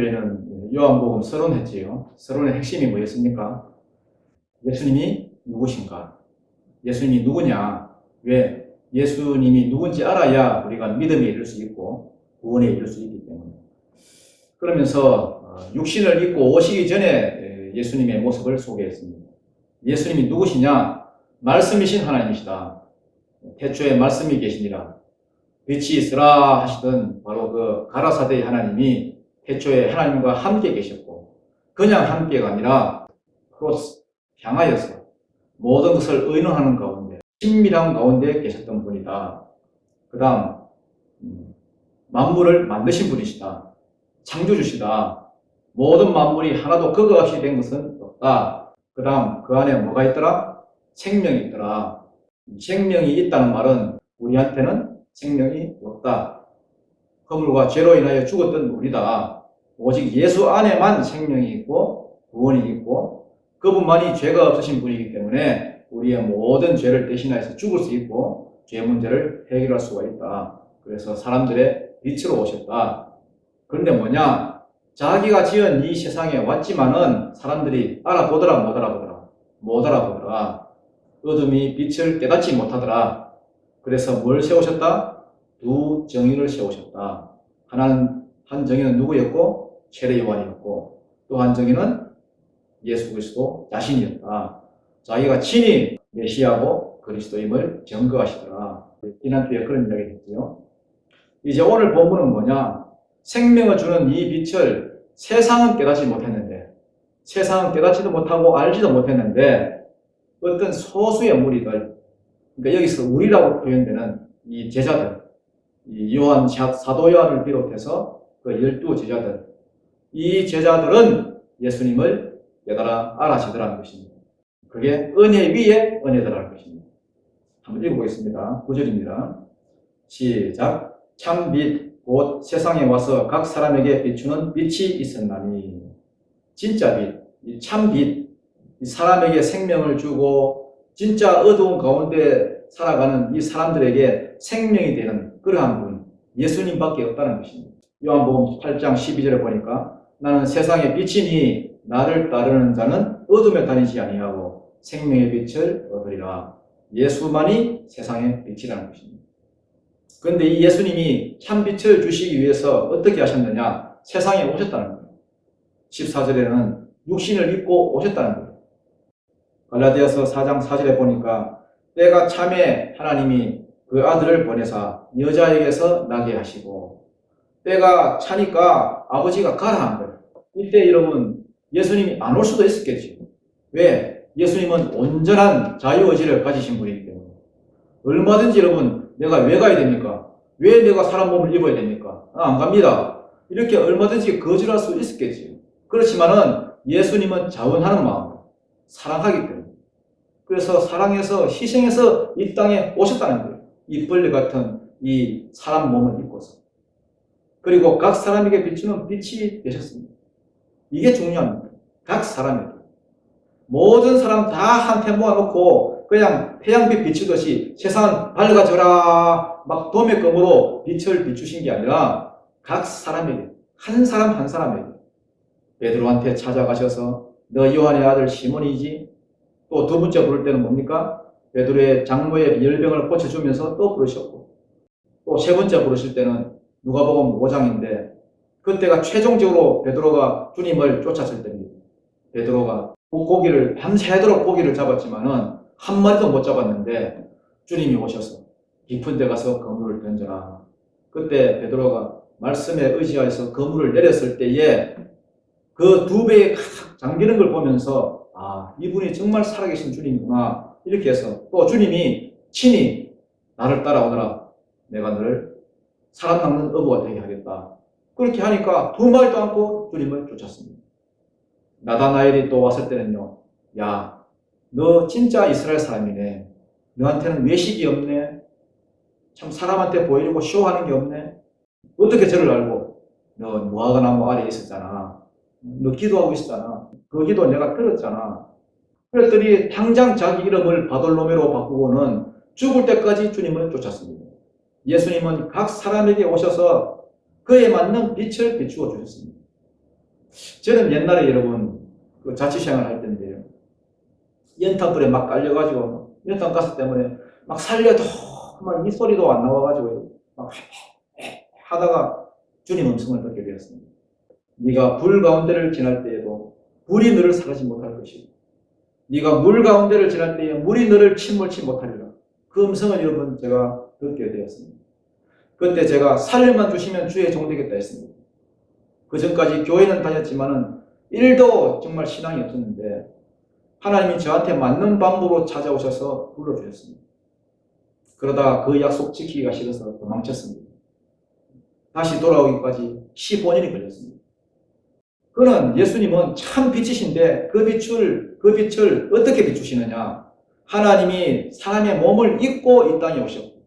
지난주에는 요한복음 서론했지요. 서론의 핵심이 뭐였습니까? 예수님이 누구신가? 예수님이 누구냐? 왜? 예수님이 누군지 알아야 우리가 믿음에 이를 수 있고 구원에 이를 수 있기 때문에. 그러면서 육신을 입고 오시기 전에 예수님의 모습을 소개했습니다. 예수님이 누구시냐? 말씀이신 하나님이시다. 태초에 말씀이 계시니라. 빛이 있으라 하시던 바로 그 가라사대의 하나님이 태초에 하나님과 함께 계셨고, 그냥 함께가 아니라 크로스 향하여서 모든 것을 의논하는 가운데 친밀한 가운데 계셨던 분이다. 그 다음 만물을 만드신 분이시다. 창조주시다. 모든 만물이 하나도 그거 없이 된 것은 없다. 그 다음 그 안에 뭐가 있더라? 생명이 있더라. 생명이 있다는 말은 우리한테는 생명이 없다. 허물과 죄로 인하여 죽었던 우리다. 오직 예수 안에만 생명이 있고 구원이 있고 그분만이 죄가 없으신 분이기 때문에 우리의 모든 죄를 대신하여서 죽을 수 있고 죄 문제를 해결할 수가 있다. 그래서 사람들의 빛으로 오셨다. 그런데 뭐냐? 자기가 지은 이 세상에 왔지만은 사람들이 알아보더라 못 알아보더라? 못 알아보더라. 어둠이 빛을 깨닫지 못하더라. 그래서 뭘 세우셨다? 두 정인을 세우셨다. 한 정인은 누구였고? 세례 요한이었고, 또 한 정인은 예수 그리스도 자신이었다. 자기가 친히 메시아고 그리스도임을 증거하시더라. 지난주에 그런 이야기를 했죠. 이제 오늘 본문은 뭐냐? 생명을 주는 이 빛을 세상은 깨닫지 못했는데, 세상은 깨닫지도 못하고 알지도 못했는데, 어떤 소수의 무리들, 그러니까 여기서 우리라고 표현되는 이 제자들, 이 사도 요한을 비롯해서 그 12제자들, 이 제자들은 예수님을 깨달아 알아시더라는 것입니다. 그게 은혜 위에 은혜더라는 것입니다. 한번 읽어보겠습니다. 9절입니다. 시작. 참빛 곧 세상에 와서 각 사람에게 비추는 빛이 있었나니. 진짜 빛, 이 참빛, 이 사람에게 생명을 주고 진짜 어두운 가운데 살아가는 이 사람들에게 생명이 되는 그러한 분, 예수님밖에 없다는 것입니다. 요한복음 8장 12절에 보니까 나는 세상의 빛이니 나를 따르는 자는 어둠에 다니지 아니하고 생명의 빛을 얻으리라. 예수만이 세상의 빛이라는 것입니다. 그런데 이 예수님이 참빛을 주시기 위해서 어떻게 하셨느냐? 세상에 오셨다는 거예요. 14절에는 육신을 입고 오셨다는 거예요. 갈라디아서 4장 4절에 보니까 때가 참에 하나님이 그 아들을 보내사 여자에게서 나게 하시고, 때가 차니까 아버지가 가라 한 거예요. 이때 여러분 예수님이 안 올 수도 있었겠죠. 왜? 예수님은 온전한 자유의지를 가지신 분이기 때문에. 얼마든지 여러분 내가 왜 가야 됩니까? 왜 내가 사람 몸을 입어야 됩니까? 안 갑니다. 이렇게 얼마든지 거절할 수 있었겠지요. 그렇지만은 예수님은 자원하는 마음으로 사랑하기 때문에. 그래서 사랑해서 희생해서 이 땅에 오셨다는 거예요. 이 벌레 같은 이 사람 몸을 입고서. 그리고 각 사람에게 비추는 빛이 되셨습니다. 이게 중요합니다. 각 사람에게. 모든 사람 다 한테 모아놓고 그냥 태양빛 비추듯이 세상은 밝아져라 막 도매금으로 빛을 비추신 게 아니라 각 사람에게, 한 사람 한 사람에게. 베드로한테 찾아가셔서 너 요한의 아들 시몬이지? 또 두 번째 부를 때는 뭡니까? 베드로의 장모의 열병을 고쳐주면서 또 부르셨고, 또 세 번째 부르실 때는 누가복음 5장인데 그때가 최종적으로 베드로가 주님을 쫓았을 때입니다. 베드로가 고기를 밤새도록 고기를 잡았지만은 한 마리도 못 잡았는데 주님이 오셔서 깊은 데 가서 그물을 던져라. 그때 베드로가 말씀에 의지하여서 그물을 내렸을 때에 그 두 배에 가득 잠기는 걸 보면서 아, 이분이 정말 살아계신 주님이구나. 이렇게 해서 또 주님이 친히 나를 따라오너라. 내가 너를 살아남는 어부가 되게 하겠다. 그렇게 하니까 두 마리도 않고 주님을 쫓았습니다. 나다나엘이 또 왔을 때는요. 야, 너 진짜 이스라엘 사람이네. 너한테는 외식이 없네. 참 사람한테 보이려고 쇼하는 게 없네. 어떻게 저를 알고? 너 무화과나무 아래에 있었잖아. 너 기도하고 있었잖아. 그 기도 내가 들었잖아. 그랬더니 당장 자기 이름을 바돌로메로 바꾸고는 죽을 때까지 주님을 쫓았습니다. 예수님은 각 사람에게 오셔서 그에 맞는 빛을 비추어 주셨습니다. 저는 옛날에 여러분 그 자취생활 할 때인데요. 연탄불에 막 깔려가지고 연탄가스 때문에 막 살려도 막 이 소리도 안 나와가지고 막 하다가 주님 음성을 듣게 되었습니다. 네가 불 가운데를 지날 때에도 불이 너를 사르지 못할 것이고 네가 물 가운데를 지날 때에 물이 너를 침몰치 못하리라. 그 음성을 여러분 제가 듣게 되었습니다. 그때 제가 살려만 주시면 주의 종 되겠다 했습니다. 그 전까지 교회는 다녔지만은 1도 정말 신앙이 없었는데 하나님이 저한테 맞는 방법으로 찾아오셔서 불러주셨습니다. 그러다가 그 약속 지키기가 싫어서 도망쳤습니다. 다시 돌아오기까지 15년이 걸렸습니다. 그는 예수님은 참 빛이신데 그 빛을 어떻게 비추시느냐? 하나님이 사람의 몸을 입고 이 땅에 오셨고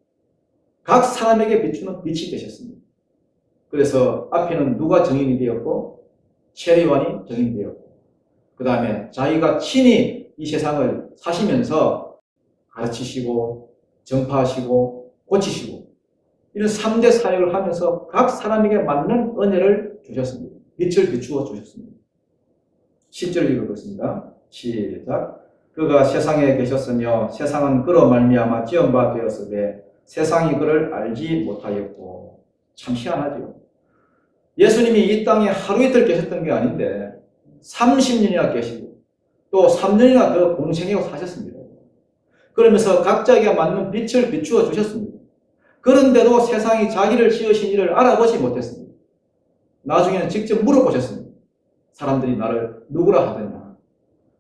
각 사람에게 비추는 빛이 되셨습니다. 그래서 앞에는 누가 정인이 되었고 세례요한이 정인이 되었고 그 다음에 자기가 친히 이 세상을 사시면서 가르치시고 전파하시고 고치시고 이런 3대 사역을 하면서 각 사람에게 맞는 은혜를 주셨습니다. 빛을 비추어 주셨습니다. 10절 읽어보겠습니다. 시작. 그가 세상에 계셨으며 세상은 그로 말미암아 지은 바 되었으되 세상이 그를 알지 못하였고. 참 희한하죠. 예수님이 이 땅에 하루 이틀 계셨던 게 아닌데 30년이나 계시고 또 3년이나 더 공생하고 사셨습니다. 그러면서 각자에게 맞는 빛을 비추어 주셨습니다. 그런데도 세상이 자기를 지으신 이를 알아보지 못했습니다. 나중에는 직접 물어보셨습니다. 사람들이 나를 누구라 하더냐.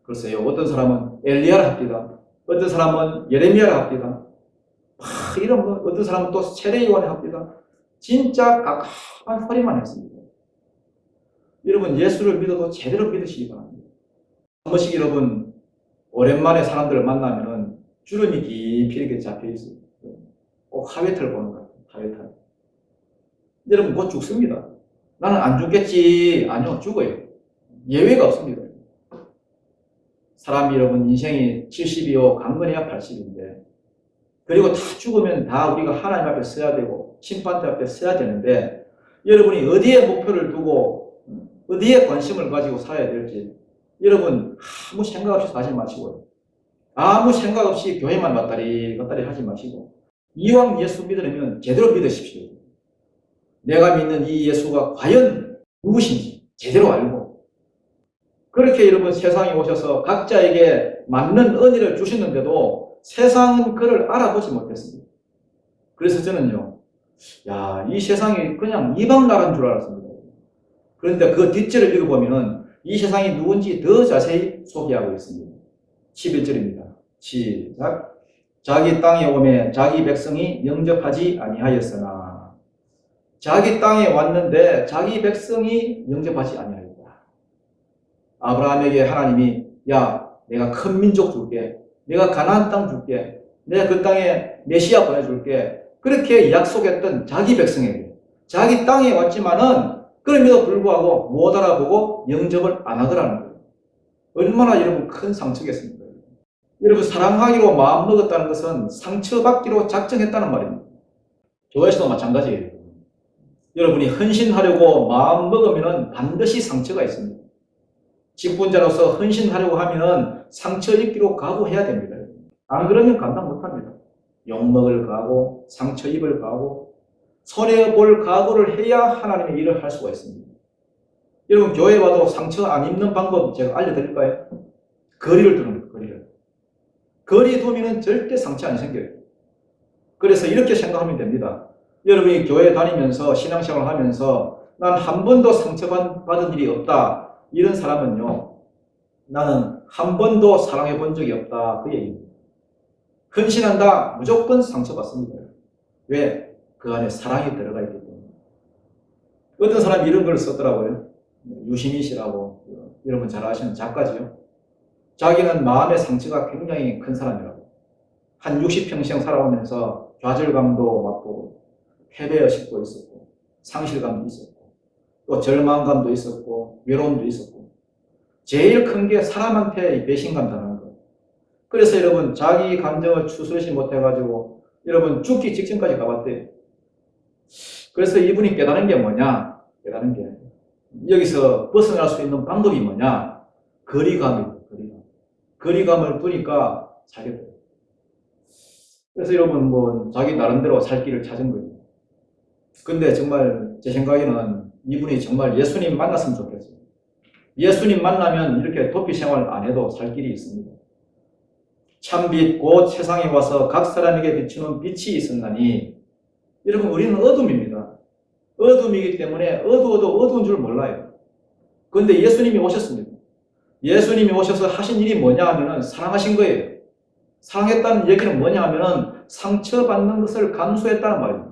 글쎄요, 어떤 사람은 엘리야라 합니다. 어떤 사람은 예레미야라 합니다. 이런 어떤 사람은 또 세례요한이 합니다. 진짜 각한 소리만 했습니다. 여러분, 예수를 믿어도 제대로 믿으시기 바랍니다. 한 번씩 여러분 오랜만에 사람들을 만나면은 주름이 깊이 이렇게 잡혀 있어요. 꼭 하회탈 보는 것 같아요. 하회탈. 여러분 곧 죽습니다. 나는 안 죽겠지. 아니요, 죽어요. 예외가 없습니다. 사람이 여러분 인생이 70이요, 강건해야 80인데 그리고 다 죽으면 다 우리가 하나님 앞에 서야 되고 심판대 앞에 서야 되는데 여러분이 어디에 목표를 두고 어디에 관심을 가지고 살아야 될지 여러분 아무 생각 없이 사지 마시고요. 아무 생각 없이 교회만 왔다리 갔다리 하지 마시고 이왕 예수 믿으려면 제대로 믿으십시오. 내가 믿는 이 예수가 과연 누구신지 제대로 알고 그렇게 여러분 세상에 오셔서 각자에게 맞는 은혜를 주시는데도 세상은 그를 알아보지 못했습니다. 그래서 저는요, 이 세상이 그냥 이방 나라인 줄 알았습니다. 그런데 그 뒷절을 읽어보면 이 세상이 누군지 더 자세히 소개하고 있습니다. 11절입니다. 시작. 자기 땅에 오매 자기 백성이 영접하지 아니하였으나 자기 땅에 왔는데 자기 백성이 영접하지 아니하였다. 아브라함에게 하나님이 내가 큰 민족 줄게. 내가 가나안 땅 줄게. 내가 그 땅에 메시아 보내줄게. 그렇게 약속했던 자기 백성에게 자기 땅에 왔지만은 그럼에도 불구하고 못 알아보고 영접을 안 하더라는 거예요. 얼마나 여러분 큰 상처겠습니까? 여러분 사랑하기로 마음먹었다는 것은 상처받기로 작정했다는 말입니다. 교회에서도 마찬가지예요. 여러분이 헌신하려고 마음먹으면 반드시 상처가 있습니다. 직분자로서 헌신하려고 하면 상처 입기로 각오해야 됩니다. 안 그러면 감당 못합니다. 욕먹을 각오, 상처 입을 각오, 손해볼 각오를 해야 하나님의 일을 할 수가 있습니다. 여러분 교회 와도 상처 안 입는 방법 제가 알려드릴까요? 거리를 두는 거예요. 거리 두면 절대 상처 안 생겨요. 그래서 이렇게 생각하면 됩니다. 여러분이 교회 다니면서 신앙생활 하면서 난 한 번도 상처받은 일이 없다. 이런 사람은요, 나는 한 번도 사랑해 본 적이 없다. 그 얘기입니다. 헌신한다. 무조건 상처받습니다. 왜? 그 안에 사랑이 들어가 있기 때문에. 어떤 사람이 이런 걸 썼더라고요. 유시민 씨라고, 여러분 잘 아시는 작가지요. 자기는 마음의 상처가 굉장히 큰 사람이라고. 한 60평생 살아오면서 좌절감도 맛보고, 패배의식도 있었고, 상실감도 있었고, 또 절망감도 있었고, 외로움도 있었고, 제일 큰 게 사람한테 배신감 당하는 거예요. 그래서 여러분, 자기 감정을 추스르지 못해가지고, 여러분, 죽기 직전까지 가봤대요. 그래서 이분이 깨달은 게 뭐냐? 깨달은 게 여기서 벗어날 수 있는 방법이 뭐냐? 거리감이에요. 거리감을 두니까 살게 돼요. 그래서 여러분 뭐 자기 나름대로 살 길을 찾은 거예요. 근데 정말 제 생각에는 이분이 정말 예수님 만났으면 좋겠어요. 예수님 만나면 이렇게 도피 생활 안 해도 살 길이 있습니다. 참빛 곧 세상에 와서 각 사람에게 비추는 빛이 있었나니, 여러분 우리는 어둠입니다. 어둠이기 때문에 어두워도 어두운 줄 몰라요. 그런데 예수님이 오셨습니다. 예수님이 오셔서 하신 일이 뭐냐 하면은 사랑하신 거예요. 사랑했다는 얘기는 뭐냐 하면은 상처받는 것을 감수했다는 말입니다.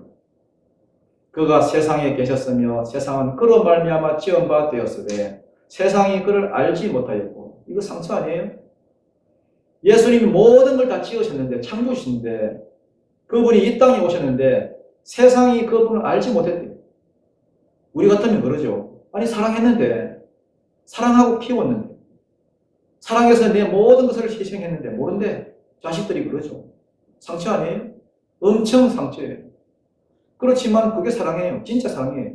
그가 세상에 계셨으며 세상은 그로 말미암아 지은 바 되었으되 세상이 그를 알지 못하였고, 이거 상처 아니에요? 예수님이 모든 걸 다 지으셨는데, 창조신데, 그분이 이 땅에 오셨는데 세상이 그분을 알지 못했대요. 우리 같으면 그러죠. 아니 사랑했는데, 사랑하고 키웠는데, 사랑해서 내 모든 것을 희생했는데 모른대. 자식들이 그러죠. 상처 아니에요? 엄청 상처예요. 그렇지만 그게 사랑이에요. 진짜 사랑이에요.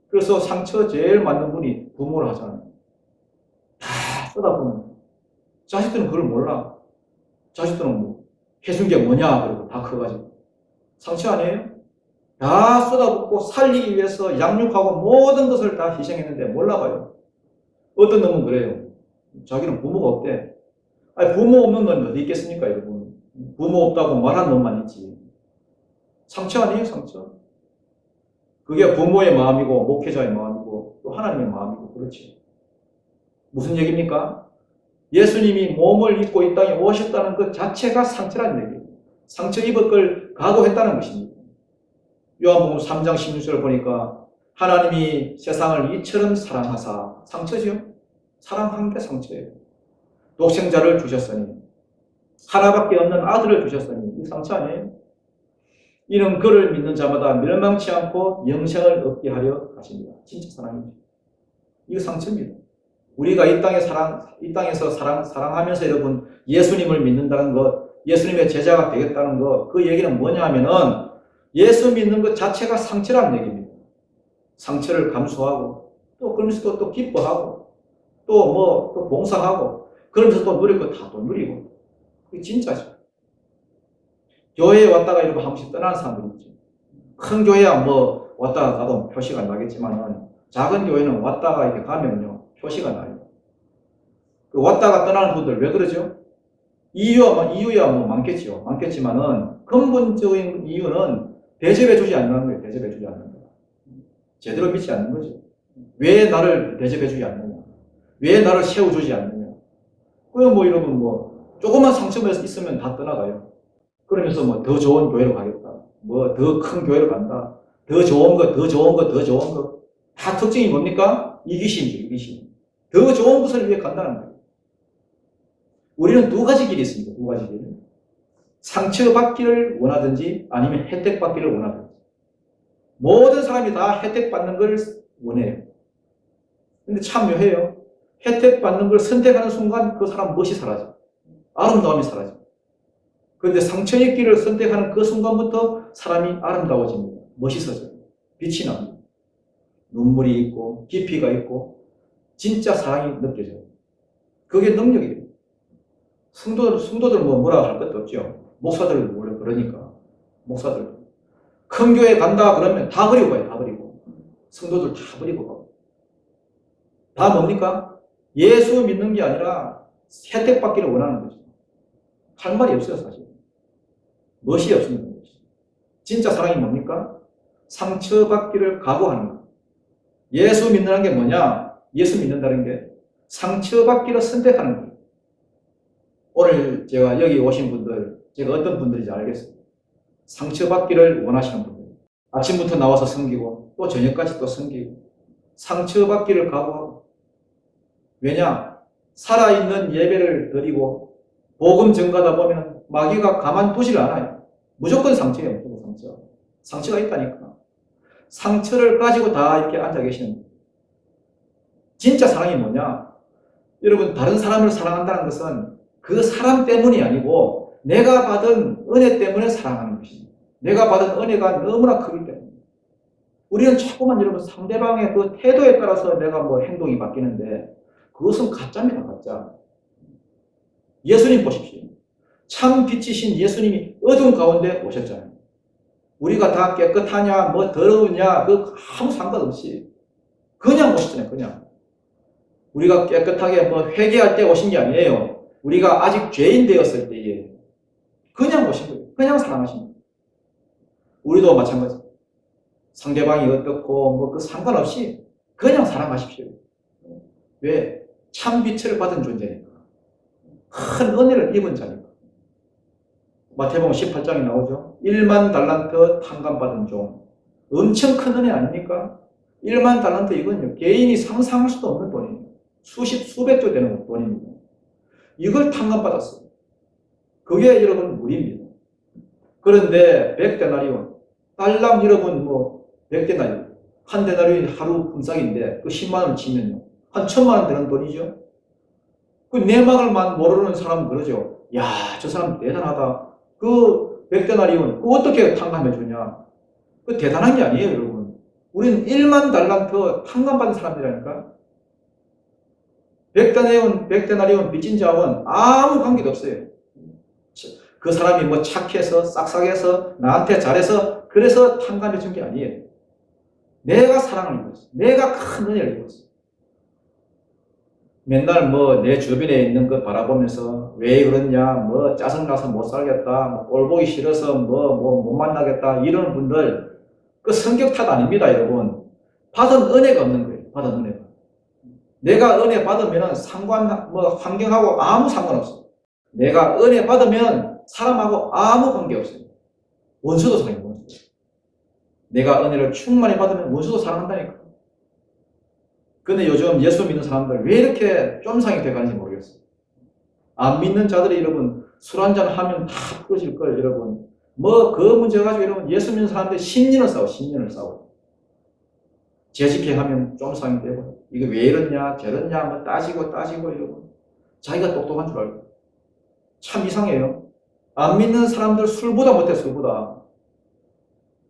그래서 상처 제일 맞는 분이 부모를 하잖아요. 다 쏟아부는. 자식들은 그걸 몰라. 자식들은 뭐 해준 게 뭐냐 그러고 다 커가지고. 상처 아니에요? 다 쏟아붓고 살리기 위해서 양육하고 모든 것을 다 희생했는데 몰라봐요. 어떤 놈은 그래요. 자기는 부모가 없대. 아니, 부모 없는 놈이 어디 있겠습니까, 여러분? 부모 없다고 말하는 놈만 있지. 상처 아니에요, 상처? 그게 부모의 마음이고, 목회자의 마음이고, 또 하나님의 마음이고, 그렇지. 무슨 얘기입니까? 예수님이 몸을 입고 이 땅에 오셨다는 것 자체가 상처라는 얘기예요. 상처 입을 걸 각오했다는 것입니다. 요한복음 3장 16절을 보니까 하나님이 세상을 이처럼 사랑하사, 상처죠? 사랑한 게 상처예요. 독생자를 주셨으니, 하나밖에 없는 아들을 주셨으니, 이 상처 아니에요? 이는 그를 믿는 자마다 멸망치 않고 영생을 얻게 하려 하십니다. 진짜 사랑이죠. 이거 상처입니다. 우리가 이 땅에서 사랑하면서 여러분 예수님을 믿는다는 것, 예수님의 제자가 되겠다는 것, 그 얘기는 뭐냐 하면은 예수 믿는 것 자체가 상처라는 얘기입니다. 상처를 감수하고, 또 그러면서 또 기뻐하고, 또 봉사하고, 그러면서 또 누릴 거 다 또 누리고. 그게 진짜죠. 교회에 왔다가 이러고 한 번씩 떠나는 사람들이 있죠. 큰 교회야 뭐 왔다가 가도 표시가 나겠지만 작은 교회는 왔다가 이렇게 가면요 표시가 나요. 그 왔다가 떠나는 분들 왜 그러죠? 이유야 뭐 많겠죠. 많겠지만은 근본적인 이유는 대접해주지 않는 거예요. 대접해주지 않는 거예요. 제대로 믿지 않는 거죠. 왜 나를 대접해주지 않느냐? 왜 나를 세워주지 않느냐? 그럼 뭐 이러면 뭐 조금만 상처만 있으면 다 떠나가요. 그러면서 뭐 더 좋은 교회로 가겠다. 뭐 더 큰 교회로 간다. 더 좋은 거. 다 특징이 뭡니까? 이기심이죠, 이기심. 더 좋은 것을 위해 간다는 거예요. 우리는 두 가지 길이 있습니다. 두 가지 길. 상처받기를 원하든지 아니면 혜택받기를 원하든지. 모든 사람이 다 혜택받는 걸 원해요. 근데 참 묘해요. 혜택받는 걸 선택하는 순간 그 사람 멋이 사라져. 아름다움이 사라져. 그런데 상처의 길을 선택하는 그 순간부터 사람이 아름다워집니다. 멋있어져요. 빛이 납니다. 눈물이 있고 깊이가 있고 진짜 사랑이 느껴져요. 그게 능력이에요. 성도들 뭐라고 할 것도 없죠. 목사들 원래 그러니까. 목사들. 큰 교회 간다 그러면 다 버리고 가요. 다 버리고. 성도들 다 버리고 가고. 다 뭡니까? 예수 믿는 게 아니라 혜택받기를 원하는 거죠. 할 말이 없어요, 사실. 멋이 없습니다. 진짜 사랑이 뭡니까? 상처받기를 각오하는 것. 예수 믿는다는 게 뭐냐? 예수 믿는다는 게 상처받기를 선택하는 거예요. 오늘 제가 여기 오신 분들, 제가 어떤 분들인지 알겠습니다. 상처받기를 원하시는 분들. 아침부터 나와서 섬기고 또 저녁까지 또 섬기고 상처받기를 각오하고. 왜냐? 살아있는 예배를 드리고 복음 전가다 보면 마귀가 가만두질 않아요. 무조건 상처예요. 무조건 상처. 상처가 있다니까. 상처를 가지고 다 이렇게 앉아 계시는 거예요. 진짜 사랑이 뭐냐? 여러분 다른 사람을 사랑한다는 것은 그 사람 때문이 아니고 내가 받은 은혜 때문에 사랑하는 것입니다. 내가 받은 은혜가 너무나 크기 때문에. 우리는 자꾸만 여러분 상대방의 그 태도에 따라서 내가 뭐 행동이 바뀌는데 그것은 가짜입니다, 가짜. 예수님 보십시오. 참 빛이신 예수님이 어두운 가운데 오셨잖아요. 우리가 다 깨끗하냐, 뭐 더러우냐, 그 아무 상관없이 그냥 오셨잖아요, 그냥. 우리가 깨끗하게 뭐 회개할 때 오신 게 아니에요. 우리가 아직 죄인 되었을 때에 그냥 오신 거예요. 그냥 사랑하신 거예요. 우리도 마찬가지. 상대방이 어떻고 뭐 그 상관없이 그냥 사랑하십시오. 왜? 참 빛을 받은 존재니까. 큰 은혜를 입은 자니까. 마태복음 18장에 나오죠. 1만 달란트 탕감받은 종. 엄청 큰 은혜 아닙니까? 1만 달란트 이건요. 개인이 상상할 수도 없는 돈이에요. 수백 조 되는 돈입니다. 이걸 탕감받았어요. 그게 여러분 무리입니다. 그런데 100데나리온, 달랑 여러분 뭐 100데나리온, 한 데나리온이 하루 품삯인데 그 10만 원을 치면요. 한 1000만 원 되는 돈이죠. 그 내막을만 모르는 사람은 그러죠. 야, 저 사람 대단하다. 그 100데나리온, 그 어떻게 탕감해 주냐. 그 대단한 게 아니에요, 여러분. 우리는 1만 달란트 탕감받은 사람들이라니까. 100데나리온 빚진 자와는 아무 관계도 없어요. 그 사람이 뭐 착해서 싹싹해서 나한테 잘해서 그래서 탕감해 준 게 아니에요. 내가 사랑을 입었어. 내가 큰 은혜를 입었어. 맨날 뭐 내 주변에 있는 거 바라보면서 왜 그러냐, 뭐 짜증나서 못 살겠다, 뭐 꼴 보기 싫어서 뭐 못 만나겠다 이런 분들 그 성격 탓 아닙니다, 여러분. 받은 은혜가 없는 거예요. 받은 은혜가. 내가 은혜 받으면 뭐 환경하고 아무 상관없어. 내가 은혜 받으면 사람하고 아무 관계 없어요. 원수도 사랑해요, 원수. 내가 은혜를 충만히 받으면 원수도 사랑한다니까. 근데 요즘 예수 믿는 사람들 왜 이렇게 쫌상이 돼가는지 모르겠어요. 안 믿는 자들이 여러분 술 한잔 하면 다 풀어질 거예요, 여러분. 뭐 그 문제 가지고 여러분 예수 믿는 사람들이 10년을 싸워, 10년을 싸워. 재집행하면 쫌상이 되고 이게 왜 이러냐, 저러냐 뭐 따지고 여러분. 자기가 똑똑한 줄 알고. 참 이상해요. 안 믿는 사람들 술보다 못해, 술보다.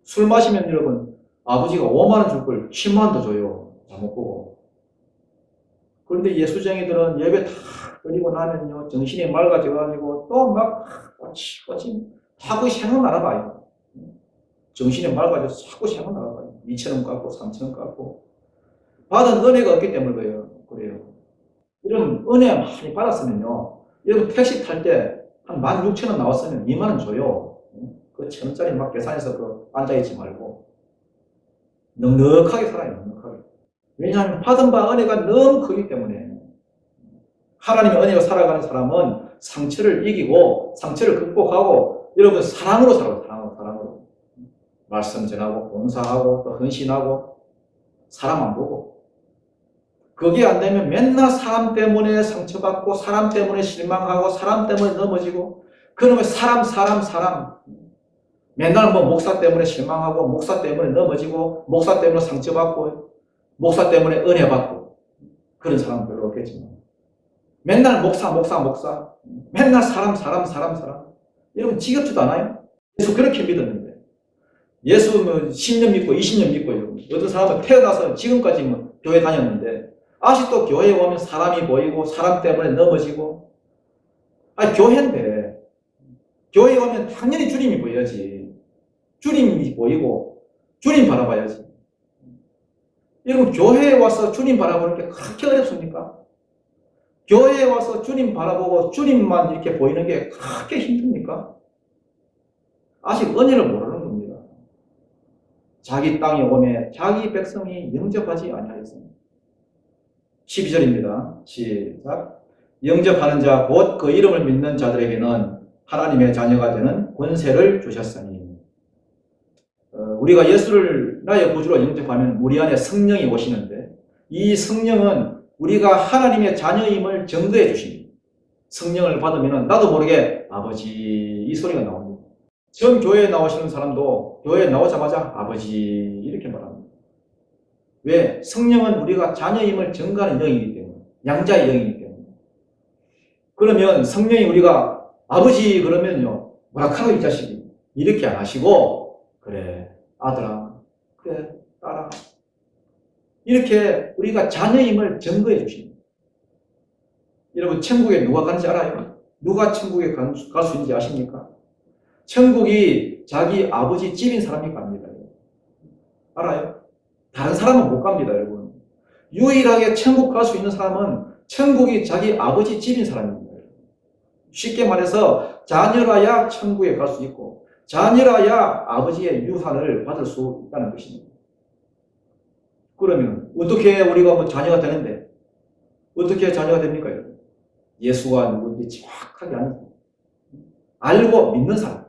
술 마시면 여러분 아버지가 5만 원 줄 걸 10만 원 더 줘요. 잘못 보고. 그런데 예수쟁이들은 예배 다 드리고 나면요, 정신이 맑아져가지고 또 막 꼬치 자꾸 생각 나눠봐요. 정신이 맑아져서 자꾸 생각 나눠봐요. 2,000원 깎고 3,000원 깎고. 받은 은혜가 없기 때문에 그래요. 이런 은혜 많이 받았으면요, 여러분 택시 탈 때 한 16,000원 나왔으면 2만 원 줘요. 그 1,000원짜리 막 계산해서 그 앉아있지 말고. 넉넉하게 살아요, 넉넉하게. 왜냐하면 받은 바 은혜가 너무 크기 때문에. 하나님의 은혜로 살아가는 사람은 상처를 이기고 상처를 극복하고 여러분 사랑으로 살아요. 사랑으로. 말씀 전하고 봉사하고 또 헌신하고 사람 안 보고. 그게 안 되면 맨날 사람 때문에 상처받고 사람 때문에 실망하고 사람 때문에 넘어지고 그러면 사람 맨날 뭐 목사 때문에 실망하고 목사 때문에 넘어지고 목사 때문에 상처받고 목사 때문에 은혜 받고 그런 사람 별로 없겠지만 맨날 목사 맨날 사람 여러분 지겹지도 않아요? 예수 그렇게 믿었는데 예수 뭐 10년 믿고 20년 믿고 여러분 어떤 사람은 태어나서 지금까지 뭐 교회 다녔는데 아직도 교회에 오면 사람이 보이고 사람 때문에 넘어지고 교회인데 교회에 오면 당연히 주님이 보여야지. 주님이 보이고 주님 바라봐야지. 여러분 교회에 와서 주님 바라보는 게 그렇게 어렵습니까? 교회에 와서 주님 바라보고 주님만 이렇게 보이는 게 그렇게 힘듭니까? 아직 은혜를 모르는 겁니다. 자기 땅에 오매 자기 백성이 영접하지 아니하였습니다. 12절입니다. 시작. 영접하는 자 곧 그 이름을 믿는 자들에게는 하나님의 자녀가 되는 권세를 주셨으니. 우리가 예수를 나의 구주로 영접하면 우리 안에 성령이 오시는데 이 성령은 우리가 하나님의 자녀임을 증거해 주십니다. 성령을 받으면 나도 모르게 아버지 이 소리가 나옵니다. 처음 교회에 나오시는 사람도 교회에 나오자마자 아버지 이렇게 말합니다. 왜? 성령은 우리가 자녀임을 증거하는 영이기 때문에 양자의 영이기 때문에. 그러면 성령이 우리가 아버지 그러면요 뭐라 카노 이 자식이 이렇게 안 하시고 그래 아들아 그래 따라. 이렇게 우리가 자녀임을 증거해 주십니다. 여러분, 천국에 누가 가는지 알아요? 누가 천국에 갈 수 있는지 아십니까? 천국이 자기 아버지 집인 사람이 갑니다. 알아요? 다른 사람은 못 갑니다, 여러분. 유일하게 천국 갈 수 있는 사람은 천국이 자기 아버지 집인 사람입니다. 쉽게 말해서 자녀라야 천국에 갈 수 있고 자녀라야 아버지의 유산을 받을 수 있다는 것입니다. 그러면 어떻게 우리가 뭐 자녀가 되는데 어떻게 자녀가 됩니까, 여러분? 예수가 누구인지 정확하게 알고 믿는 사람,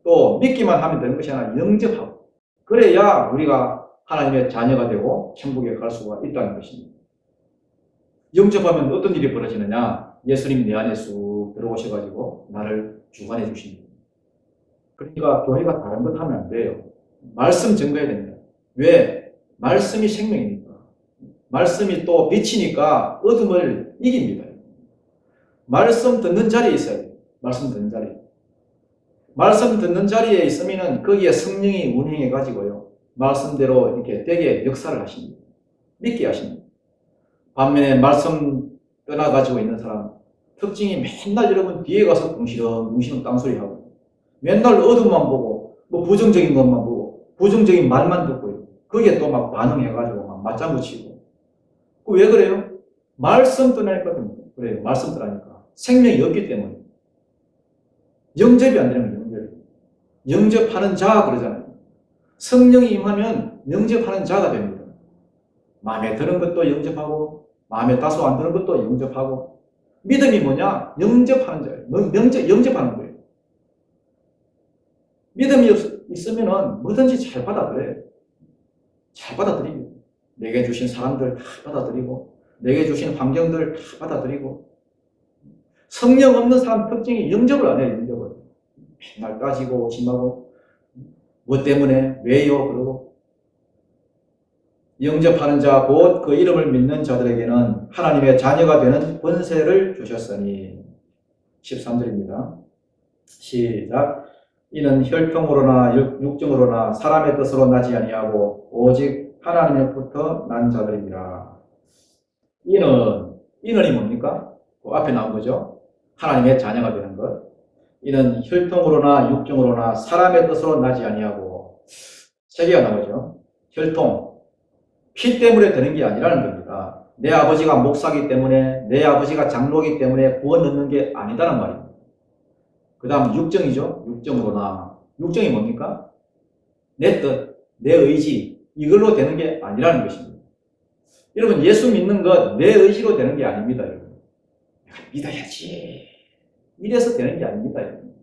또 믿기만 하면 되는 것이 아니라 영접하고, 그래야 우리가 하나님의 자녀가 되고 천국에 갈 수가 있다는 것입니다. 영접하면 어떤 일이 벌어지느냐? 예수님이 내 안에 쑥 들어오셔가지고 나를 주관해 주십니다. 그러니까 교회가 다른 것 하면 안 돼요. 말씀 증거해야 됩니다. 왜? 말씀이 생명이니까. 말씀이 또 빛이니까 어둠을 이깁니다. 말씀 듣는 자리에 있어야 돼요. 말씀 듣는 자리에. 말씀 듣는 자리에 있으면 거기에 성령이 운행해가지고요, 말씀대로 이렇게 되게 역사를 하십니다. 믿게 하십니다. 반면에 말씀 떠나가지고 있는 사람, 특징이 맨날 여러분 뒤에 가서 뭉시렁 딴소리하고, 맨날 어둠만 보고, 뭐 부정적인 것만 보고, 부정적인 말만 듣고요. 거기에 또 막 반응해가지고 막 맞장구 치고. 왜 그래요? 말씀 떠나니까 그래요. 말씀 떠나니까. 생명이 없기 때문에. 영접이 안 되는 거예요. 영접하는 자 그러잖아요. 성령이 임하면 영접하는 자가 됩니다. 마음에 드는 것도 영접하고 마음에 다소 안 드는 것도 영접하고. 믿음이 뭐냐? 영접하는 자예요. 영접하는 거예요. 믿음이 있으면 뭐든지 잘 받아들여요. 잘 받아들이고, 내게 주신 사람들 다 받아들이고, 내게 주신 환경들 다 받아들이고. 성령 없는 사람 특징이 영접을 안 해요. 영접을. 맨날 따지고 심하고, 뭐 때문에 왜요 그러고. 영접하는 자 곧 그 이름을 믿는 자들에게는 하나님의 자녀가 되는 권세를 주셨으니. 13절입니다. 시작. 이는 혈통으로나 육정으로나 사람의 뜻으로 나지 아니하고 오직 하나님으로부터 난 자들이니라. 이는이 뭡니까? 그 앞에 나온 거죠. 하나님의 자녀가 되는 것. 이는 혈통으로나 육정으로나 사람의 뜻으로 나지 아니하고. 세 개가 나오죠. 혈통, 피 때문에 되는 게 아니라는 겁니다. 내 아버지가 목사기 때문에, 내 아버지가 장로기 때문에 구원 얻는 게 아니다는 말입니다. 그 다음 육정이죠. 육정으로나. 육정이 뭡니까? 내 뜻, 내 의지, 이걸로 되는 게 아니라는 것입니다. 여러분, 예수 믿는 것 내 의지로 되는 게 아닙니다. 여러분, 내가 믿어야지, 이래서 되는 게 아닙니다. 여러분.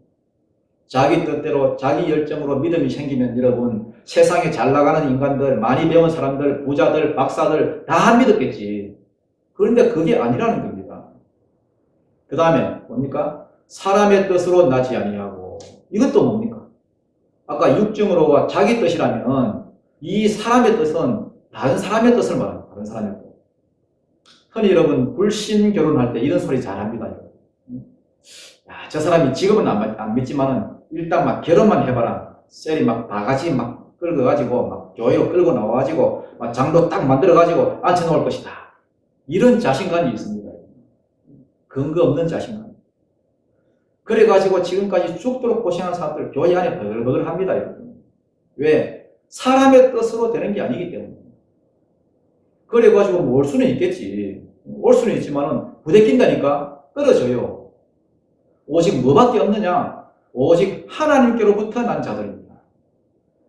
자기 뜻대로 자기 열정으로 믿음이 생기면 여러분, 세상에 잘 나가는 인간들, 많이 배운 사람들, 부자들, 박사들 다 믿었겠지. 그런데 그게 아니라는 겁니다. 그 다음에 뭡니까? 사람의 뜻으로 나지 아니하고. 이것도 뭡니까? 아까 육정으로가 자기 뜻이라면 이 사람의 뜻은 다른 사람의 뜻을 말합니다. 다른 사람의 뜻. 흔히 여러분 불신 결혼할 때 이런 소리 잘합니다. 야, 저 사람이 지금은 안 믿지만은 일단 막 결혼만 해봐라. 셀이 막 다 같이 막 끌어가지고 막 교회로 끌고 나와가지고 막 장로 딱 만들어가지고 앉혀놓을 것이다. 이런 자신감이 있습니다. 근거 없는 자신감. 그래가지고 지금까지 죽도록 고생한 사람들 교회 안에 버글버글합니다. 왜? 사람의 뜻으로 되는 게 아니기 때문에. 그래가지고 뭐 올 수는 있겠지. 올 수는 있지만은 부대낀다니까 떨어져요. 오직 뭐밖에 없느냐? 오직 하나님께로부터 난 자들입니다.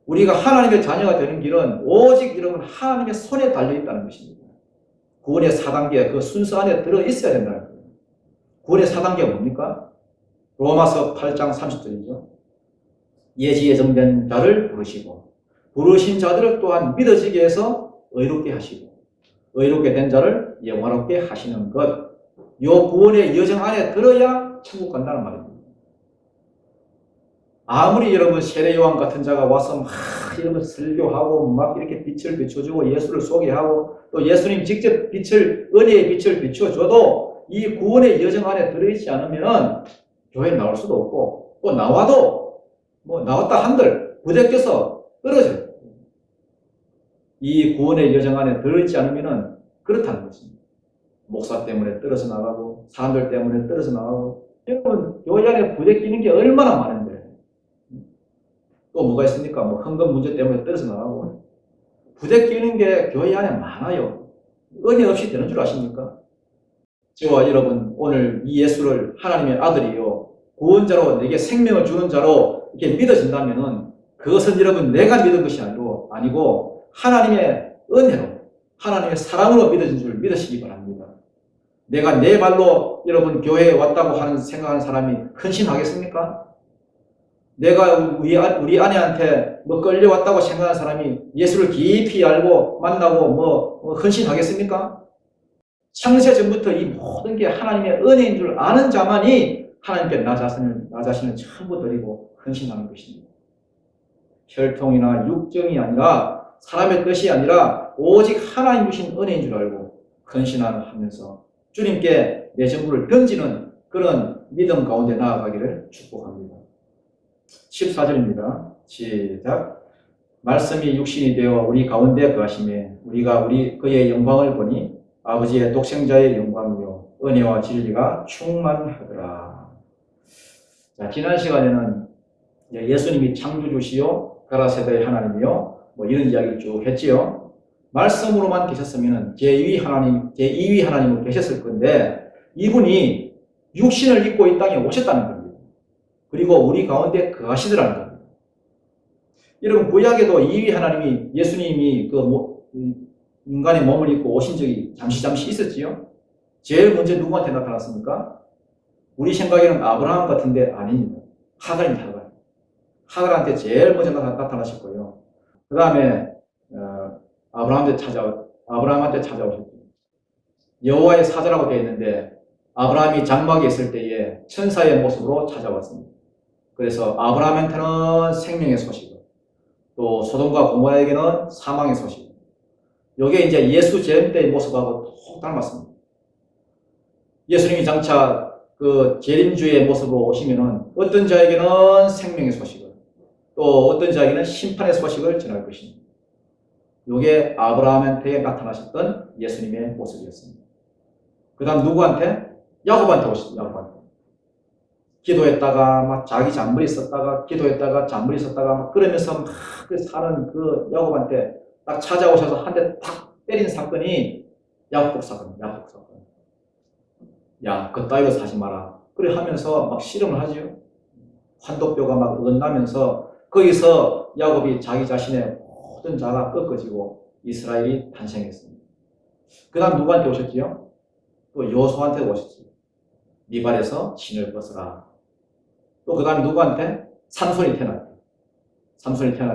우리가 하나님의 자녀가 되는 길은 오직 여러분 하나님의 손에 달려있다는 것입니다. 구원의 4단계 그 순서 안에 들어있어야 된다는 거예요. 구원의 4단계가 뭡니까? 로마서 8장 30절이죠. 예지예정된 자를 부르시고 부르신 자들을 또한 믿어지게 해서 의롭게 하시고 의롭게 된 자를 영화롭게 하시는 것. 요 구원의 여정 안에 들어야 천국 간다는 말입니다. 아무리 여러분 세례요한 같은 자가 와서 막 이런 설교하고 막 이렇게 빛을 비춰주고 예수를 소개하고 또 예수님 직접 은혜의 빛을 비춰줘도 이 구원의 여정 안에 들어있지 않으면 교회에 나올 수도 없고, 또 나와도 뭐 나왔다 한들 부대껴서 떨어져요. 이 구원의 여정 안에 들어있지 않으면은 그렇다는 것입니다. 목사 때문에 떨어져 나가고 사람들 때문에 떨어져 나가고 여러분 교회 안에 부대끼는 게 얼마나 많은데 또 뭐가 있습니까? 뭐 헌금 문제 때문에 떨어져 나가고 부대끼는 게 교회 안에 많아요. 은혜 없이 되는 줄 아십니까? 저와 여러분 오늘 이 예수를 하나님의 아들이요 구원자로 내게 생명을 주는 자로 이렇게 믿어진다면은 그것은 여러분 내가 믿은 것이 아니고 하나님의 은혜로 하나님의 사랑으로 믿어진 줄 믿으시기 바랍니다. 내가 내 발로 여러분 교회에 왔다고 생각하는 사람이 헌신하겠습니까? 내가 우리 아내한테 뭐 끌려왔다고 생각하는 사람이 예수를 깊이 알고 만나고 뭐 헌신하겠습니까? 창세 전부터 이 모든 게 하나님의 은혜인 줄 아는 자만이 하나님께 나 자신을 전부 드리고 헌신하는 것입니다. 혈통이나 육정이 아니라 사람의 뜻이 아니라 오직 하나님 주신 은혜인 줄 알고 헌신하면서 주님께 내 전부를 던지는 그런 믿음 가운데 나아가기를 축복합니다. 14절입니다. 시작. 말씀이 육신이 되어 우리 가운데 거하심에 우리가 그의 영광을 보니 아버지의 독생자의 영광이요 은혜와 진리가 충만하더라. 자, 지난 시간에는 예수님이 창조주시요 가라세대의 하나님이요 뭐 이런 이야기를 쭉 했지요. 말씀으로만 계셨으면 제2위 하나님으로 계셨을 건데 이분이 육신을 입고 이 땅에 오셨다는 겁니다. 그리고 우리 가운데 거하시더라는 겁니다. 여러분 구약에도 2위 하나님이 예수님이 인간의 몸을 입고 오신 적이 잠시 있었지요. 제일 먼저 누구한테 나타났습니까? 우리 생각에는 아브라함 같은데 아닙니다. 하갈입니다. 하갈한테 제일 먼저 나타나실 거예요. 그 다음에 아브라함한테 찾아오셨죠. 여호와의 사자라고 되어 있는데 아브라함이 장막에 있을 때에 천사의 모습으로 찾아왔습니다. 그래서 아브라함한테는 생명의 소식, 또 소돔과 고모라에게는 사망의 소식. 이게 이제 예수 재림 때의 모습하고 톡 닮았습니다. 예수님이 장차 그 재림주의 모습으로 오시면은 어떤 자에게는 생명의 소식을, 또 어떤 자에게는 심판의 소식을 전할 것입니다. 이게 아브라함한테 나타나셨던 예수님의 모습이었습니다. 그 다음 누구한테? 야곱한테 오셨습니다. 야곱한테. 기도했다가 막 자기 잔머리 썼다가 기도했다가 잔머리 썼다가 막 그러면서 막 사는 그 야곱한테 딱 찾아오셔서 한 대 탁 때린 사건이 야곱 사건입니다. 야, 그따위로 사지 마라. 그래 하면서 막 씨름을 하죠. 환도뼈가 막 어긋나면서 거기서 야곱이 자기 자신의 모든 자가 꺾어지고 이스라엘이 탄생했습니다. 그 다음 누구한테 오셨지요? 또 여호수아한테 오셨지요. 네 발에서 진을 벗어라. 또 그 다음 누구한테? 삼손이 태어날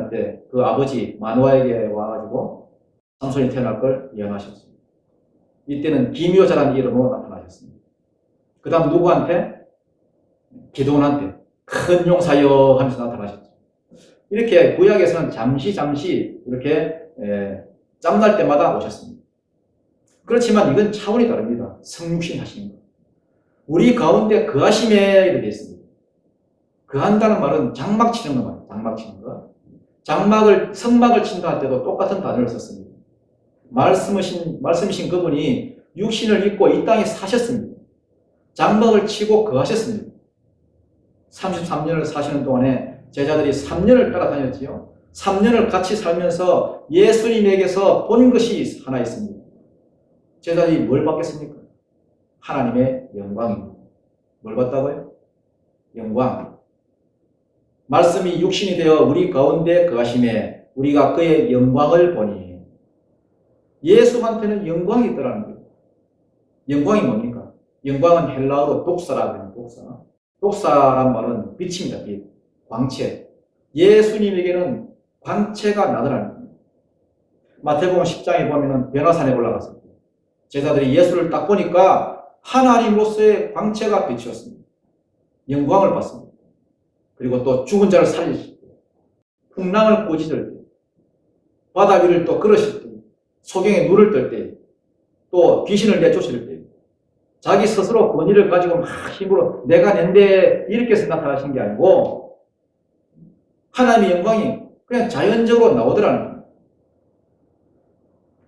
때 그 아버지 마노아에게 와가지고 삼손이 태어날 걸 예언하셨습니다. 이때는 기묘자라는 이름으로 나타나셨습니다. 그 다음 누구한테? 기드온한테 큰 용사여 하면서 나타나셨죠. 이렇게 구약에서는 잠시 이렇게 짬날 때마다 오셨습니다. 그렇지만 이건 차원이 다릅니다. 성육신 하시는 것. 우리 가운데 거하심에 이렇게 있습니다. 거한다는 말은 장막 치는 거 말이에요. 성막을 친다 할 때도 똑같은 단어를 썼습니다. 말씀이신 그분이 육신을 입고 이 땅에 사셨습니다. 장막을 치고 거하셨습니다. 33년을 사시는 동안에 제자들이 3년을 따라다녔지요. 3년을 같이 살면서 예수님에게서 본 것이 하나 있습니다. 제자들이 뭘 받겠습니까? 하나님의 영광입니다. 뭘 받다고요? 영광. 말씀이 육신이 되어 우리 가운데 거하심에 우리가 그의 영광을 보니 예수한테는 영광이 있더라는 거예요. 영광이 뭡니까? 영광은 헬라어로 독사라고 해요. 독사란 말은 빛입니다. 빛. 광채. 예수님에게는 광채가 나더라는 거예요. 마태복음 10장에 보면은 변화산에 올라갔을 때 제자들이 예수를 딱 보니까 하나님으로서의 광채가 비추었습니다. 영광을 받습니다. 그리고 또 죽은 자를 살리실 때, 풍랑을 꾸짖을 때, 바다 위를 또 걸으실 때, 소경의 눈을 뜰 때, 또 귀신을 내쫓을 때, 자기 스스로 권위를 가지고 막 힘으로 내가 낸데 이렇게 해서 나타나신 게 아니고 하나님의 영광이 그냥 자연적으로 나오더라는 거예요.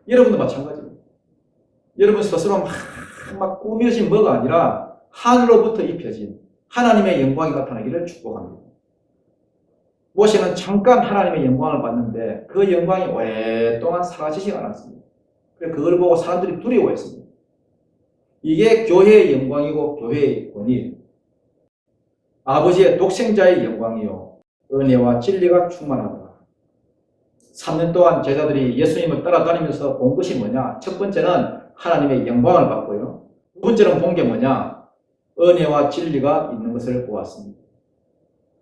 여러분도 마찬가지입니다. 여러분 스스로 막 꾸며진 뭐가 아니라 하늘로부터 입혀진 하나님의 영광이 나타나기를 축복합니다. 모세는 잠깐 하나님의 영광을 봤는데 그 영광이 오랫동안 사라지지 않았습니다. 그래서 그걸 보고 사람들이 두려워했습니다. 이게 교회의 영광이고 교회의 권위, 아버지의 독생자의 영광이요 은혜와 진리가 충만하더라. 3년 동안 제자들이 예수님을 따라다니면서 본 것이 뭐냐? 첫 번째는 하나님의 영광을 봤고요. 두 번째는 본 게 뭐냐? 은혜와 진리가 있는 것을 보았습니다.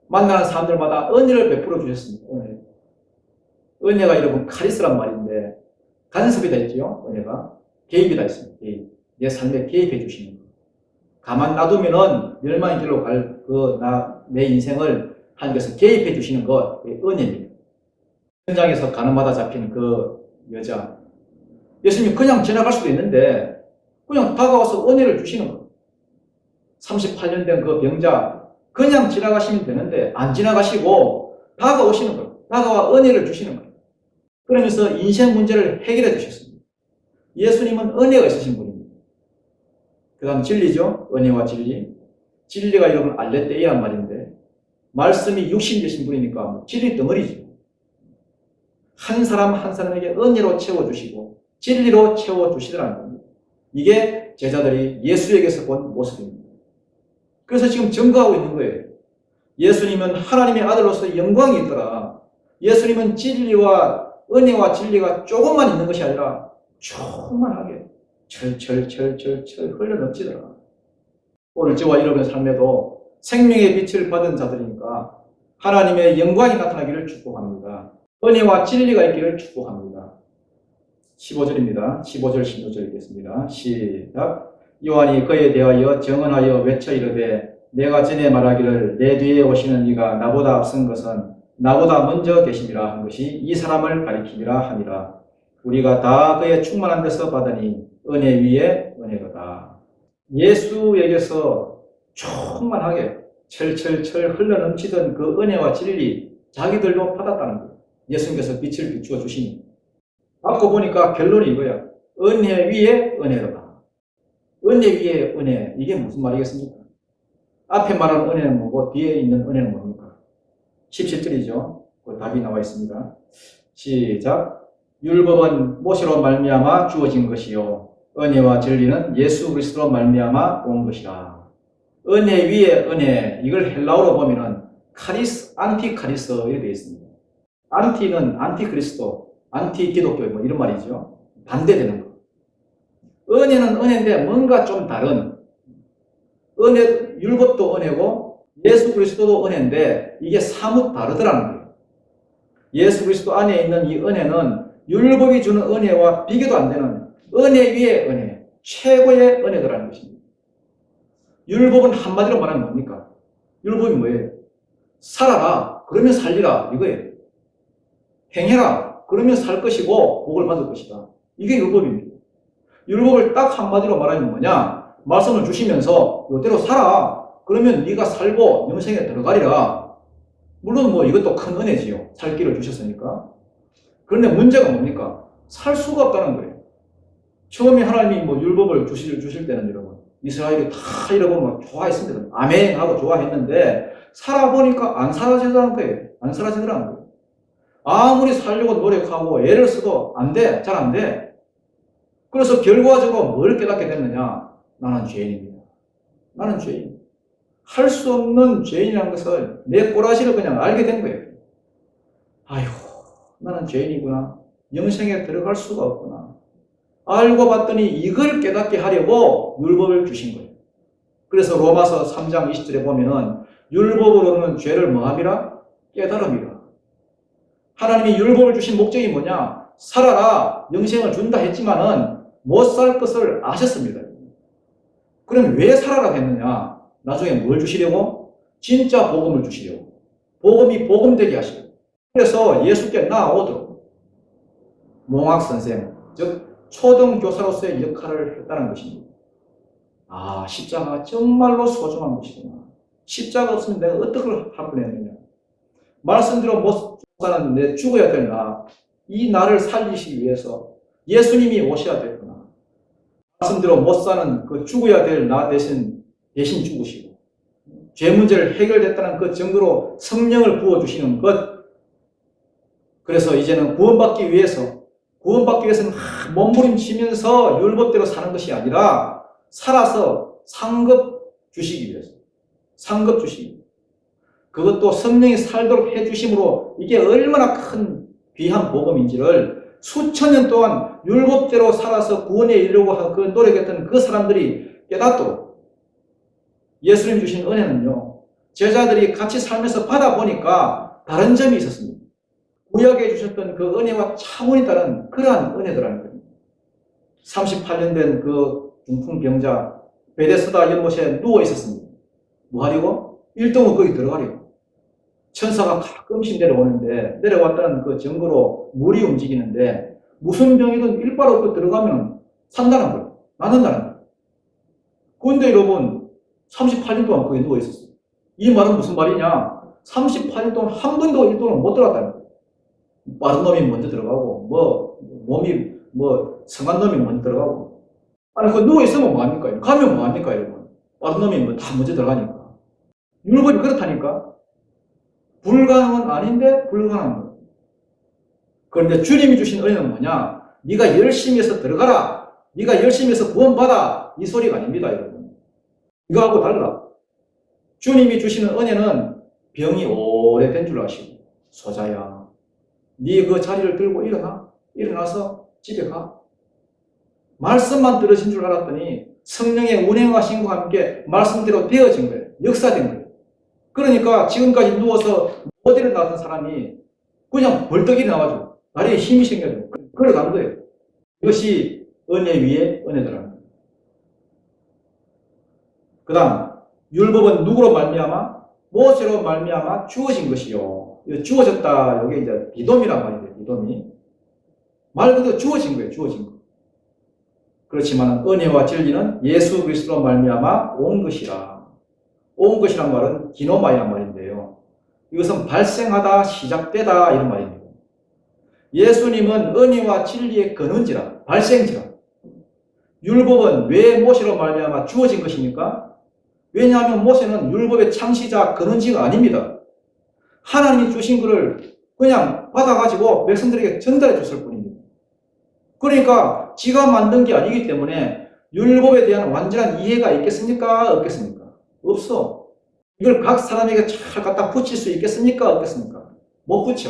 만나는 사람들마다 은혜를 베풀어 주셨습니다. 은혜가 여러분 카리스란 말인데 간섭이 다 있죠. 은혜가 개입이 다 있습니다. 개입. 내 삶에 개입해 주시는 거. 가만 놔두면은 멸망의 길로 갈 내 인생을 하나님께서 개입해 주시는 것, 은혜입니다. 현장에서 가늠하다 잡힌 그 여자, 예수님 그냥 지나갈 수도 있는데 그냥 다가와서 은혜를 주시는 거예요. 38년 된 그 병자 그냥 지나가시면 되는데 안 지나가시고 다가오시는 거예요. 다가와 은혜를 주시는 거예요. 그러면서 인생 문제를 해결해 주셨습니다. 예수님은 은혜가 있으신 분입니다. 그 다음 진리죠. 은혜와 진리. 진리가 여러분 알레떼이란 말인데 말씀이 육신 되신 분이니까 진리 덩어리죠. 한 사람 한 사람에게 은혜로 채워주시고 진리로 채워주시더라는 겁니다. 이게 제자들이 예수에게서 본 모습입니다. 그래서 지금 증거하고 있는 거예요. 예수님은 하나님의 아들로서 영광이 있더라. 예수님은 진리와 은혜와 진리가 조금만 있는 것이 아니라 충만하게 철철철철철 흘러넘치더라. 오늘 저와 여러분의 삶에도 생명의 빛을 받은 자들이니까 하나님의 영광이 나타나기를 축복합니다. 은혜와 진리가 있기를 축복합니다. 15절입니다. 15절 16절 읽겠습니다. 시작. 요한이 그에 대하여 정언하여 외쳐 이르되 내가 전에 말하기를 내 뒤에 오시는 이가 나보다 앞선 것은 나보다 먼저 계심이라 한 것이 이 사람을 가리킴이라 함이라. 우리가 다 그의 충만한 데서 받으니 은혜 위에 은혜로다. 예수에게서 충만하게 철철철 흘러넘치던 그 은혜와 진리 자기들도 받았다는 거예요. 예수님께서 빛을 비추어 주시니 받고 보니까 결론이 이거야. 은혜 위에 은혜로다. 은혜 위에 은혜. 이게 무슨 말이겠습니까? 앞에 말하는 은혜는 뭐고 뒤에 있는 은혜는 뭡니까? 17절이죠. 그 답이 나와 있습니다. 시작. 율법은 모세로 말미암아 주어진 것이요 은혜와 진리는 예수 그리스도로 말미암아 온 것이라. 은혜 위에 은혜. 이걸 헬라어로 보면은 카리스, 안티카리스 이렇게 되어 있습니다. 안티는 안티그리스도, 안티기독교 뭐 이런 말이죠. 반대되는 거. 은혜는 은혜인데 뭔가 좀 다른. 은혜, 율법도 은혜고 예수 그리스도도 은혜인데 이게 사뭇 다르더라는 거예요. 예수 그리스도 안에 있는 이 은혜는 율법이 주는 은혜와 비교도 안 되는 은혜 위에 은혜, 최고의 은혜더라는 것입니다. 율법은 한마디로 말하면 뭡니까? 율법이 뭐예요? 살아라, 그러면 살리라, 이거예요. 행해라, 그러면 살 것이고 복을 받을 것이다. 이게 율법입니다. 율법을 딱 한마디로 말하면 뭐냐? 말씀을 주시면서 이대로 살아, 그러면 네가 살고 영생에 들어가리라. 물론 뭐 이것도 큰 은혜지요. 살 길을 주셨으니까. 그런데 문제가 뭡니까? 살 수가 없다는 거예요. 처음에 하나님이 뭐 율법을 주실 때는 여러분, 이스라엘이 다 잃어보면 좋아했습니다. 아멘 하고 좋아했는데, 살아보니까 안 사라지더라는 거예요. 안 사라지더라는 거예요. 아무리 살려고 노력하고 애를 써도 안 돼. 잘 안 돼. 그래서 결과적으로 뭘 깨닫게 됐느냐? 나는 죄인입니다. 나는 죄인. 할 수 없는 죄인이라는 것을 내 꼬라지를 그냥 알게 된 거예요. 아휴, 나는 죄인이구나. 영생에 들어갈 수가 없구나. 알고 봤더니 이걸 깨닫게 하려고 율법을 주신 거예요. 그래서 로마서 3장 20절에 보면은 율법으로는 죄를 뭐함이라? 깨달음이라. 하나님이 율법을 주신 목적이 뭐냐? 살아라, 영생을 준다 했지만은 못 살 것을 아셨습니다. 그럼 왜 살아라 했느냐? 나중에 뭘 주시려고? 진짜 복음을 주시려고. 복음이 복음되게 하시려고. 그래서 예수께 나오도록 몽학선생, 즉 초등교사로서의 역할을 했다는 것입니다. 아, 십자가가 정말로 소중한 것이구나. 십자가 없으면 내가 어떻게 할 뻔했느냐. 말씀대로 목사는 내 죽어야 될 나, 이 나를 살리시기 위해서 예수님이 오셔야 됐구나. 말씀대로 못 사는 그 죽어야 될 나 대신 죽으시고, 죄 문제를 해결됐다는 그 증거로 성령을 부어주시는 것. 그래서 이제는 구원받기 위해서는 몸부림치면서 율법대로 사는 것이 아니라 살아서 상급 주시기 위해서. 상급 주시기. 그것도 성령이 살도록 해주심으로 이게 얼마나 큰 귀한 복음인지를 수천 년 동안 율법대로 살아서 구원에 이르려고 그 노력했던 그 사람들이 깨닫도록. 예수님 주신 은혜는요, 제자들이 같이 살면서 받아보니까 다른 점이 있었습니다. 구약에 주셨던 그 은혜와 차원이 다른 그러한 은혜더라는 거예요. 38년 된 그 중풍병자 베데스다 연못에 누워 있었습니다. 뭐 하려고? 1동은 거기 들어가려고. 천사가 가끔씩 내려왔다는 그 증거로 물이 움직이는데 무슨 병이든 일바로 그 들어가면 산다는 거예요. 낫는다는 거예요. 그런데 여러분 38년 동안 거기 누워 있었어요. 이 말은 무슨 말이냐? 38년 동안 한 번도 1동을 못 들어갔다는 거예요. 빠른 놈이 먼저 들어가고 몸이 성한 놈이 먼저 들어가고. 아니 그 누워 있으면 뭐합니까? 가면 뭐합니까 여러분? 빠른 놈이 다 먼저 들어가니까. 율법이 그렇다니까. 불가능은 아닌데 불가능한 거예요. 그런데 주님이 주신 은혜는 뭐냐? 네가 열심히 해서 들어가라. 네가 열심히 해서 구원받아. 이 소리가 아닙니다, 여러분. 이거하고 달라. 주님이 주시는 은혜는 병이 오래된 줄 아시고, 소자야, 네 그 자리를 들고 일어나서 집에 가. 말씀만 들으신 줄 알았더니 성령의 운행하심과 함께 말씀대로 되어진 거예요. 역사된 거예요. 그러니까 지금까지 누워서 못 일어나던 사람이 그냥 벌떡 일어나가지고 다리에 힘이 생겨서 걸어간 거예요. 이것이 은혜 위에 은혜더라는 거예요. 그 다음 율법은 누구로 말미암아? 모세로 말미암아 주어진 것이요. 주어졌다. 이게 이제 비돔이란 말이에요. 비돔이. 말 그대로 주어진 거예요. 주어진 거. 그렇지만 은혜와 진리는 예수 그리스도로 말미암아 온 것이라. 온 것이란 말은 기노마이란 말인데요. 이것은 발생하다, 시작되다 이런 말입니다. 예수님은 은혜와 진리의 근원지라, 발생지라. 율법은 왜 모세로 말미암아 주어진 것입니까? 왜냐하면 모세는 율법의 창시자, 근원지가 아닙니다. 하나님이 주신 것을 그냥 받아가지고 백성들에게 전달해 줬을 뿐입니다. 그러니까 지가 만든 게 아니기 때문에 율법에 대한 완전한 이해가 있겠습니까? 없겠습니까? 없어. 이걸 각 사람에게 잘 갖다 붙일 수 있겠습니까? 없겠습니까? 못 붙여.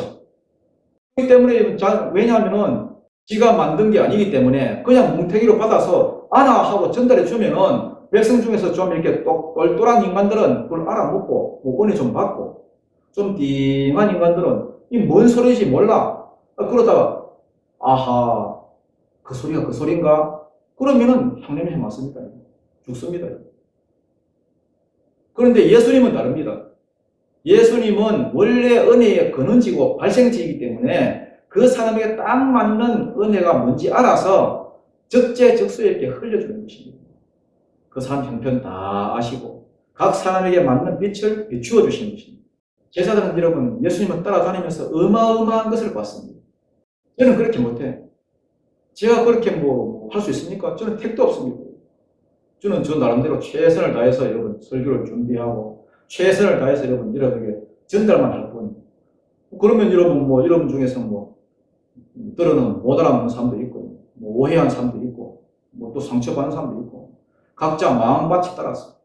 그렇기 때문에, 왜냐하면은 지가 만든 게 아니기 때문에 그냥 뭉태기로 받아서 아나 하고 전달해 주면은 백성 중에서 좀 이렇게 똘똘한 인간들은 그걸 알아먹고, 은혜 좀 받고, 좀 띵한 인간들은 이 뭔 소리인지 몰라. 그러다가, 아하, 그 소리가 그 소린가? 그러면은 향냄새 맞습니다. 죽습니다. 그런데 예수님은 다릅니다. 예수님은 원래 은혜의 근원지고 발생지이기 때문에 그 사람에게 딱 맞는 은혜가 뭔지 알아서 적재적소에 흘려주는 것입니다. 그 사람 형편 다 아시고 각 사람에게 맞는 빛을 비추어 주시는 것입니다. 제자들은 여러분 예수님을 따라다니면서 어마어마한 것을 봤습니다. 저는 그렇게 못해. 제가 그렇게 할 수 있습니까? 저는 택도 없습니다. 저는 저 나름대로 최선을 다해서 여러분 설교를 준비하고 최선을 다해서 여러분에게 전달만 할 뿐. 그러면 여러분 중에서 들어는 못 알아먹는 사람도 있고, 오해한 사람도 있고, 또 상처받는 사람도 있고, 각자 마음밭에 따라서.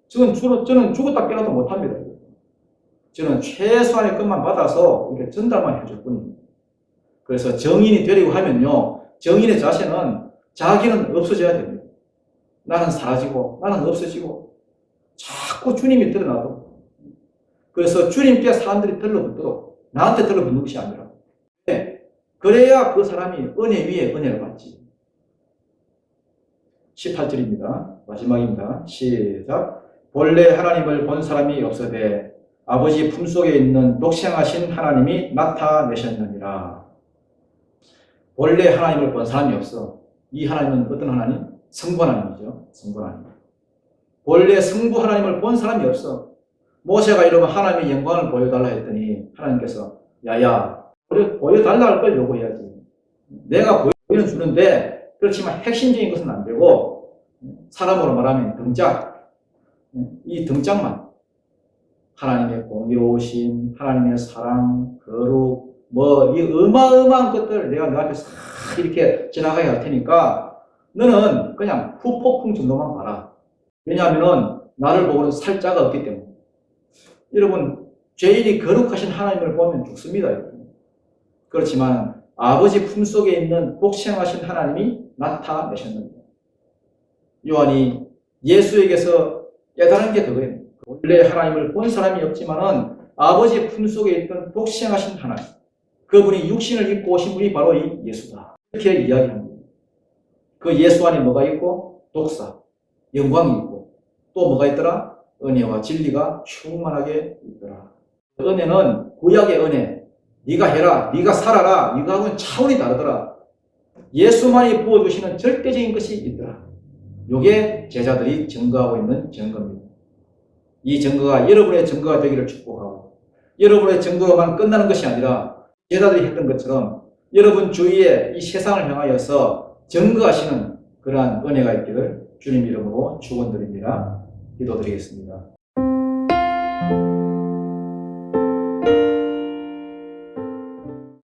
저는 죽었다 깨어나도 못합니다. 저는 최소한의 것만 받아서 이렇게 전달만 해줄 뿐입니다. 그래서 정인이 되려고 하면요, 정인의 자세는 자기는 없어져야 됩니다. 나는 사라지고, 나는 없어지고, 자꾸 주님이 드러나도. 그래서 주님께 사람들이 들러붙도록 나한테 들러붙는 것이 아니라. 네, 그래야 그 사람이 은혜 위에 은혜를 받지. 18절입니다. 마지막입니다. 시작. 본래 하나님을 본 사람이 없어되 아버지 품속에 있는 독생하신 하나님이 나타내셨느니라. 본래 하나님을 본 사람이 없어. 이 하나님은 어떤 하나님? 성부 하나님이죠. 성부 하나님. 본래 성부 하나님을 본 사람이 없어. 모세가 이러면 하나님의 영광을 보여달라 했더니 하나님께서 야야 보여달라 할 걸 요구해야지. 내가 보이는 주는데 그렇지만 핵심적인 것은 안 되고 사람으로 말하면 등짝, 이 등짝만 하나님의 공의로우심, 하나님의 사랑, 거룩, 이 어마어마한 것들을 내가 너한테 싹 이렇게 지나가게 할 테니까 너는 그냥 후폭풍 정도만 봐라. 왜냐하면 나를 보고는 살자가 없기 때문에. 여러분, 죄인이 거룩하신 하나님을 보면 죽습니다. 그렇지만 아버지 품속에 있는 복생하신 하나님이 나타내셨는데 요한이 예수에게서 깨달은 게 그거예요. 원래 하나님을 본 사람이 없지만은 아버지 품속에 있던 복생하신 하나님, 그분이 육신을 입고 오신 분이 바로 이 예수다. 이렇게 이야기합니다. 그 예수 안에 뭐가 있고? 독사, 영광이 있고 또 뭐가 있더라? 은혜와 진리가 충만하게 있더라. 은혜는 구약의 은혜, 네가 해라, 네가 살아라, 이거하고는 차원이 다르더라. 예수만이 부어주시는 절대적인 것이 있더라. 이게 제자들이 증거하고 있는 증거입니다. 이 증거가 여러분의 증거가 되기를 축복하고 여러분의 증거로만 끝나는 것이 아니라 제자들이 했던 것처럼 여러분 주위에 이 세상을 향하여서 증거하시는 그러한 은혜가 있기를 주님 이름으로 축원드립니다. 기도드리겠습니다.